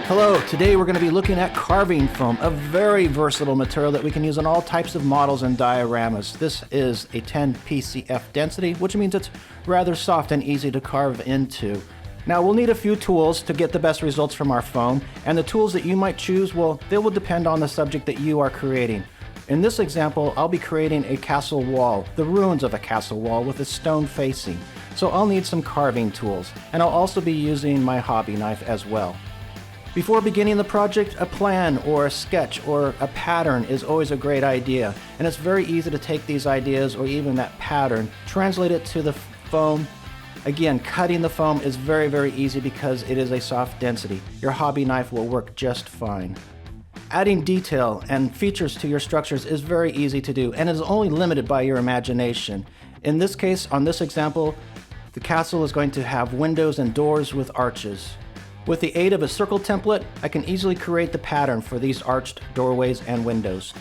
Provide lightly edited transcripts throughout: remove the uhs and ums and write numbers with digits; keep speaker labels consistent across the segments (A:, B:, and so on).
A: Hello, today we're going to be looking at carving foam, a very versatile material that we can use on all types of models and dioramas. This is a 10 PCF density, which means it's rather soft and easy to carve into. Now we'll need a few tools to get the best results from our foam, and the tools that you might choose, well, they will depend on the subject that you are creating. In this example, I'll be creating a castle wall, the ruins of a castle wall with a stone facing. So I'll need some carving tools, and I'll also be using my hobby knife as well. Before beginning the project, a plan or a sketch or a pattern is always a great idea, and it's very easy to take these ideas or even that pattern, translate it to the foam. Again, cutting the foam is very, very easy because it is a soft density. Your hobby knife will work just fine. Adding detail and features to your structures is very easy to do and is only limited by your imagination. In this case, on this example, the castle is going to have windows and doors with arches. With the aid of a circle template, I can easily create the pattern for these arched doorways and windows.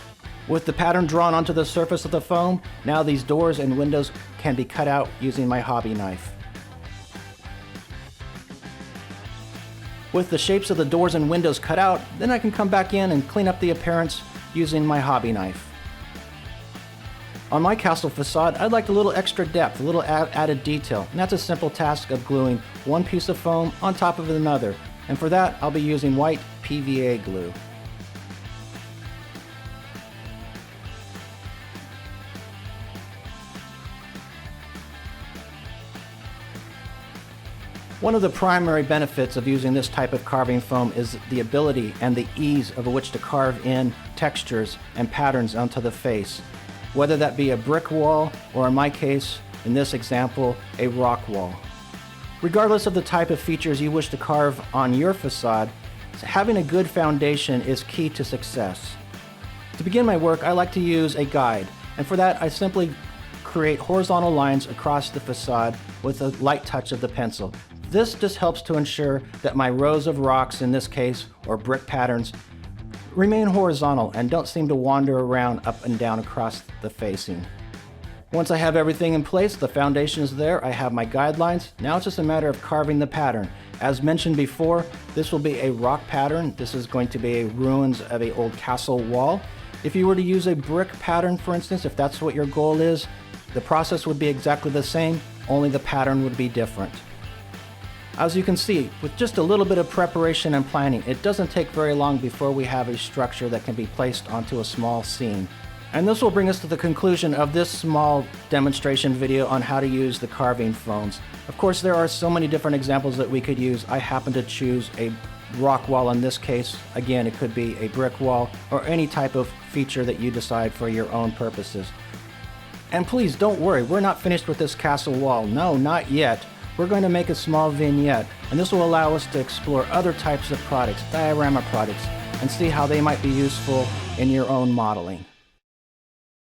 A: With the pattern drawn onto the surface of the foam, now these doors and windows can be cut out using my hobby knife. With the shapes of the doors and windows cut out, then I can come back in and clean up the appearance using my hobby knife. On my castle facade, I'd like a little extra depth, a little added detail, and that's a simple task of gluing one piece of foam on top of another, and for that I'll be using white PVA glue. One of the primary benefits of using this type of carving foam is the ability and the ease of which to carve in textures and patterns onto the face. Whether that be a brick wall, or in my case, in this example, a rock wall. Regardless of the type of features you wish to carve on your facade, having a good foundation is key to success. To begin my work, I like to use a guide, and for that I simply create horizontal lines across the facade with a light touch of the pencil. This just helps to ensure that my rows of rocks, in this case, or brick patterns, remain horizontal and don't seem to wander around up and down across the facing. Once I have everything in place, the foundation is there, I have my guidelines. Now it's just a matter of carving the pattern. As mentioned before, this will be a rock pattern. This is going to be a ruins of an old castle wall. If you were to use a brick pattern, for instance, if that's what your goal is, the process would be exactly the same, only the pattern would be different. As you can see, with just a little bit of preparation and planning, it doesn't take very long before we have a structure that can be placed onto a small scene. And this will bring us to the conclusion of this small demonstration video on how to use the carving foams. Of course, there are so many different examples that we could use. I happen to choose a rock wall in this case. Again, it could be a brick wall or any type of feature that you decide for your own purposes. And please don't worry, we're not finished with this castle wall. No, not yet. We're going to make a small vignette, and this will allow us to explore other types of products, diorama products, and see how they might be useful in your own modeling.